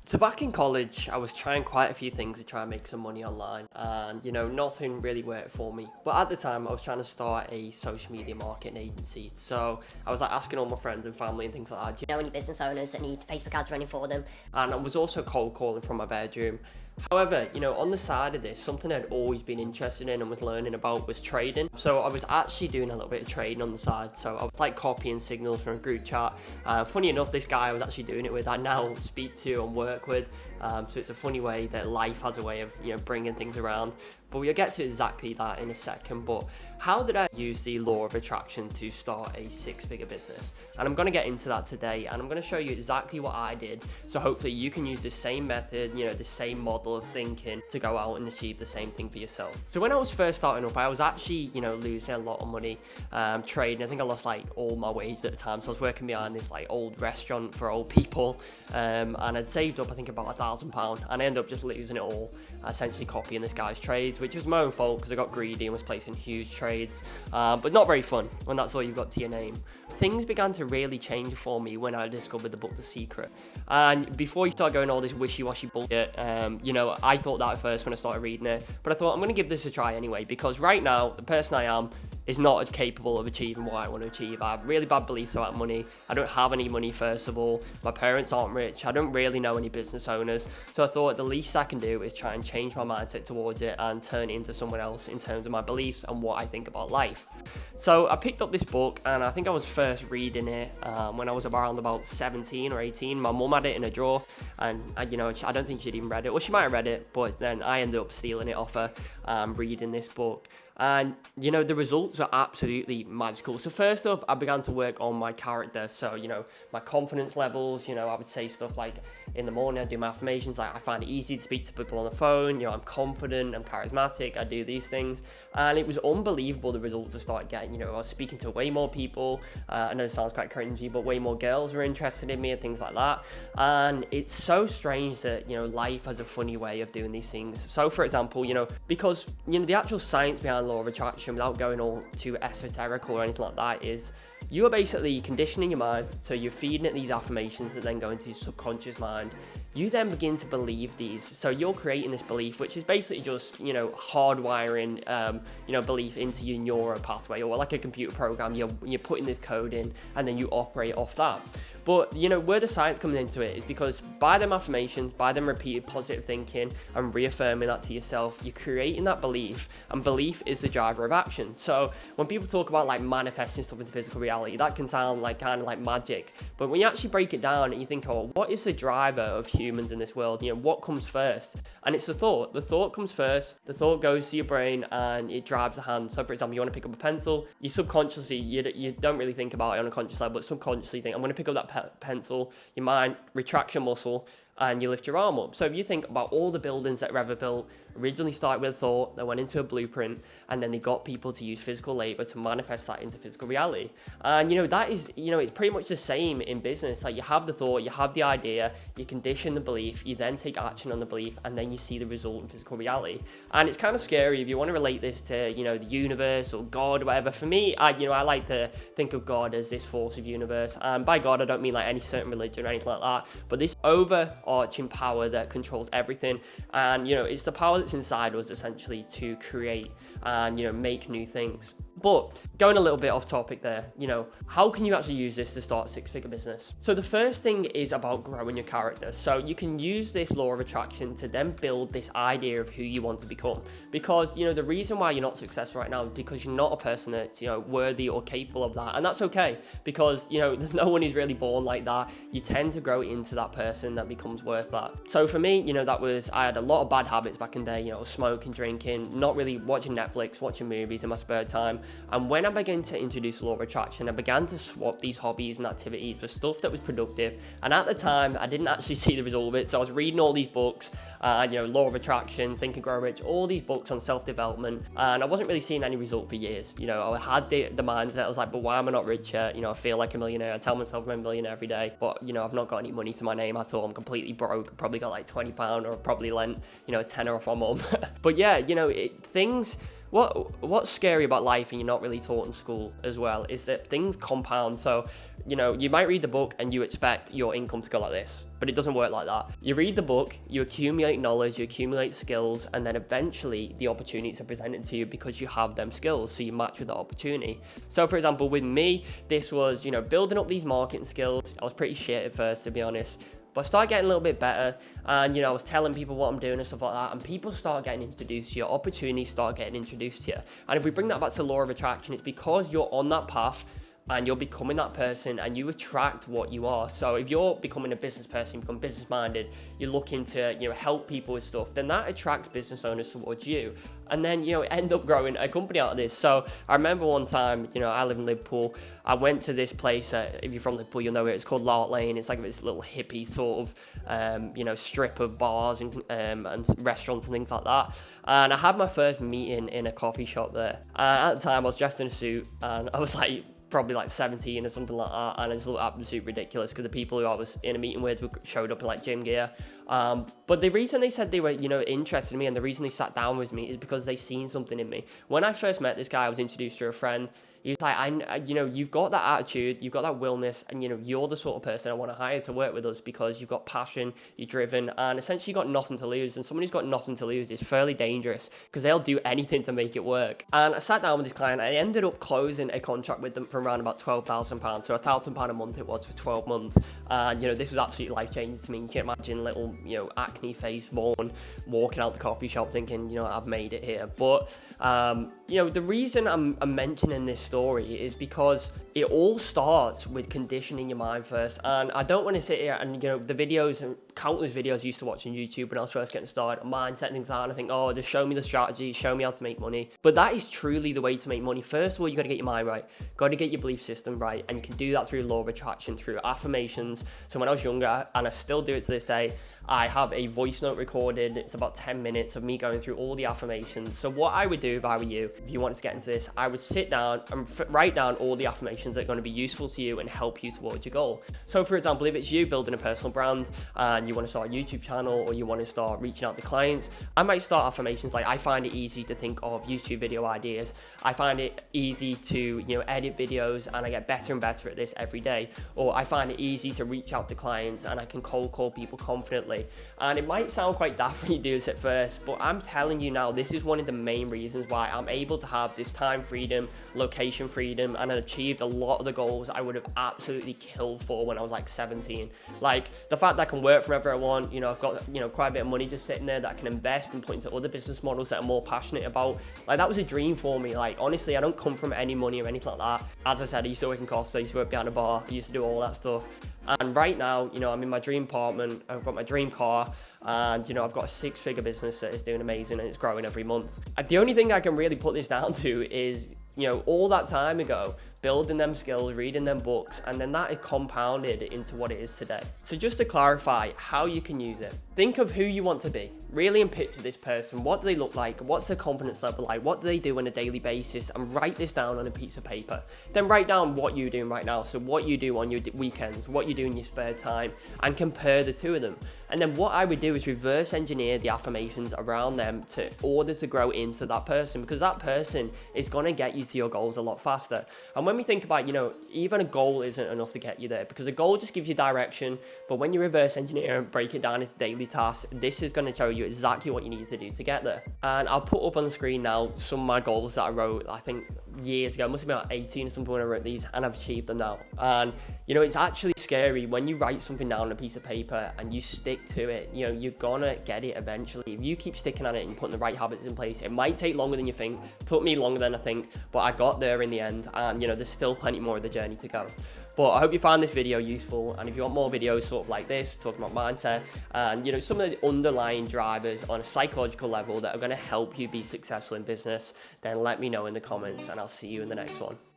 So back in college, I was trying quite a few things to try and make some money online, and nothing really worked for me. But at the time, I was trying to start a social media marketing agency. So I was like asking all my friends and family and things like that. Do you know any business owners that need Facebook ads running for them? And I was also cold calling from my bedroom. However, on the side of this, something I'd always been interested in and was learning about was trading. So I was actually doing a little bit of trading on the side. So I was like copying signals from a group chat. Funny enough, this guy I was actually doing it with, I now speak to and work with. So it's a funny way that life has a way of, bringing things around. But we'll get to exactly that in a second. But how did I use the law of attraction to start a six-figure business? And I'm going to get into that today, and I'm going to show you exactly what I did. So hopefully you can use the same method, the same model of thinking to go out and achieve the same thing for yourself. So when I was first starting up, I was actually, losing a lot of money trading. I think I lost like all my wages at the time. So I was working behind this like old restaurant for old people, and I'd saved up I think about £1,000, and I ended up just losing it all, essentially copying this guy's trades, which was my own fault because I got greedy and was placing huge trades, but not very fun when that's all you've got to your name. Things began to really change for me when I discovered the book The Secret. And before you start going all this wishy-washy bullshit, I thought that at first when I started reading it, but I thought I'm going to give this a try anyway, because right now the person I am is not as capable of achieving what I want to achieve. I have really bad beliefs about money. I don't have any money, first of all. My parents aren't rich. I don't really know any business owners. So I thought the least I can do is try and change my mindset towards it and turn it into someone else in terms of my beliefs and what I think about life. So I picked up this book, and I think I was first reading it when I was around about 17 or 18. My mum had it in a drawer, and I don't think she'd even read it. Well, she might have read it, but then I ended up stealing it off her, reading this book. And the results are absolutely magical. So first off, I began to work on my character. So my confidence levels. I would say stuff like in the morning I do my affirmations, like I find it easy to speak to people on the phone. I'm confident, I'm charismatic, I do these things, and it was unbelievable the results I started getting. I was speaking to way more people. I know it sounds quite cringy, but way more girls were interested in me and things like that. And it's so strange that life has a funny way of doing these things. So for example, because the actual science behind law of attraction, without going all too esoteric or anything like that, is you are basically conditioning your mind. So you're feeding it these affirmations that then go into your subconscious mind. You then begin to believe these. So you're creating this belief, which is basically just hardwiring belief into your neural pathway, or like a computer program. You're putting this code in, and then you operate off that. But where the science comes into it is because by them affirmations, by them repeated positive thinking and reaffirming that to yourself, you're creating that belief, and belief is the driver of action. So when people talk about like manifesting stuff into physical reality, that can sound like kind of like magic. But when you actually break it down and you think, oh, what is the driver of humans in this world? What comes first? And it's the thought. The thought comes first. The thought goes to your brain and it drives the hand. So for example, you want to pick up a pencil, you subconsciously, you don't really think about it on a conscious level, but subconsciously think, I'm going to pick up that pencil. Your mind retracts your muscle and you lift your arm up. So if you think about all the buildings that were ever built, originally started with a thought, they went into a blueprint, and then they got people to use physical labor to manifest that into physical reality. And that is, it's pretty much the same in business. Like you have the thought, you have the idea, you condition the belief, you then take action on the belief, and then you see the result in physical reality. And it's kind of scary if you want to relate this to, the universe or God or whatever. For me, I like to think of God as this force of universe. And by God, I don't mean like any certain religion or anything like that, but this overarching power that controls everything. And, it's the power that's inside us essentially to create and, make new things. But going a little bit off topic there, how can you actually use this to start a six-figure business? So the first thing is about growing your character. So you can use this law of attraction to then build this idea of who you want to become. Because, the reason why you're not successful right now is because you're not a person that's, worthy or capable of that. And that's okay, because, there's no one who's really born like that. You tend to grow into that person that becomes worth that. So for me, I had a lot of bad habits back in the day, smoking, drinking, not really watching Netflix, watching movies in my spare time. And when I began to introduce law of attraction, I began to swap these hobbies and activities for stuff that was productive. And at the time, I didn't actually see the result of it. So I was reading all these books, law of attraction, Think and Grow Rich, all these books on self-development. And I wasn't really seeing any result for years. I had the mindset. I was like, but why am I not rich yet? I feel like a millionaire. I tell myself I'm a millionaire every day, but I've not got any money to my name at all. I'm completely broke. Probably got like £20 or probably lent, a tenner off my mum. But yeah, what's scary about life, and you're not really taught in school as well, is that things compound. So, you might read the book and you expect your income to go like this, but but it doesn't work like that. You read the book, you accumulate knowledge, you accumulate skills, and then eventually the opportunities are presented to you because you have them skills, so you match with the opportunity. So for example, with me, this was, you know, building up these marketing skills. I was pretty shit at first, to be honest. But I started getting a little bit better, and you know, I was telling people what I'm doing and stuff like that, and people start getting introduced to you, opportunities start getting introduced to you. And if we bring that back to law of attraction, it's because you're on that path and you're becoming that person, and you attract what you are. So if you're becoming a business person, you become business minded, you're looking to, you know, help people with stuff, then that attracts business owners towards you, and then, you know, end up growing a company out of this. So I remember one time, you know, I live in Liverpool, I went to this place that, if you're from Liverpool, you'll know it, it's called Lark Lane. It's like this little hippie sort of, you know, strip of bars and restaurants and things like that. And I had my first meeting in a coffee shop there. And at the time I was dressed in a suit, and I was like, probably like 17 or something like that, and it's absolutely ridiculous because the people who I was in a meeting with showed up in like gym gear. But the reason they said they were, you know, interested in me, and the reason they sat down with me, is because they seen something in me. When I first met this guy, I was introduced to a friend. He was like, you know, you've got that attitude, you've got that willness, and, you know, you're the sort of person I want to hire to work with us because you've got passion, you're driven, and essentially you've got nothing to lose. And someone who's got nothing to lose is fairly dangerous because they'll do anything to make it work. And I sat down with this client. I ended up closing a contract with them for around about £12,000. So £1,000 a month it was for 12 months. And, you know, this was absolutely life-changing to me. You can imagine little, you know, acne face Vaughn walking out the coffee shop thinking, you know, I've made it here. But, you know, the reason I'm mentioning this story is because it all starts with conditioning your mind first. And I don't want to sit here and, you know, the videos and countless videos I used to watch on YouTube when I was first getting started, mindset things like that, and I think, oh, just show me the strategy, show me how to make money. But that is truly the way to make money. First of all, you got to get your mind right, got to get your belief system right, and you can do that through law of attraction, through affirmations. So when I was younger, and I still do it to this day, I have a voice note recorded. It's about 10 minutes of me going through all the affirmations. So what I would do if I were you, if you wanted to get into this, I would sit down and write down all the affirmations that are going to be useful to you and help you towards your goal. So for example, if it's you building a personal brand and you want to start a YouTube channel, or you want to start reaching out to clients, I might start affirmations like, I find it easy to think of YouTube video ideas. I find it easy to, you know, edit videos, and I get better and better at this every day. Or I find it easy to reach out to clients, and I can cold call people confidently. And it might sound quite daft when you do this at first, but I'm telling you now, this is one of the main reasons why I'm able to have this time freedom, location freedom, and I achieved a lot of the goals I would have absolutely killed for when I was like 17. Like the fact that I can work from wherever I want, you know, I've got, you know, quite a bit of money just sitting there that I can invest and put into other business models that I'm more passionate about. Like that was a dream for me. Like honestly, I don't come from any money or anything like that. As I said, I used to work in Costa, I used to work behind a bar, I used to do all that stuff. And right now, you know, I'm in my dream apartment, I've got my dream car, and, you know, I've got a 6-figure business that is doing amazing and it's growing every month. The only thing I can really put this down to is, you know, all that time ago, building them skills, reading them books, and then that is compounded into what it is today. So just to clarify how you can use it, think of who you want to be. Really and picture this person. What do they look like? What's their confidence level like? What do they do on a daily basis? And write this down on a piece of paper. Then write down what you're doing right now. So what you do on your weekends, what you do in your spare time, and compare the two of them. And then what I would do is reverse engineer the affirmations around them to order to grow into that person, because that person is going to get you to your goals a lot faster. And when we think about, you know, even a goal isn't enough to get you there, because a goal just gives you direction. But when you reverse engineer and break it down into daily tasks, this is going to show you exactly what you need to do to get there. And I'll put up on the screen now some of my goals that I wrote, I think years ago, it must have been like 18 or something when I wrote these, and I've achieved them now. And, you know, it's actually scary when you write something down on a piece of paper and you stick to it. You know, you're gonna get it eventually. If you keep sticking at it and putting the right habits in place, it might take longer than you think. It took me longer than I think, but I got there in the end. And, you know, there's still plenty more of the journey to go. But I hope you found this video useful, and if you want more videos sort of like this, talking about mindset and, you know, some of the underlying drivers on a psychological level that are going to help you be successful in business, then let me know in the comments, and I'll see you in the next one.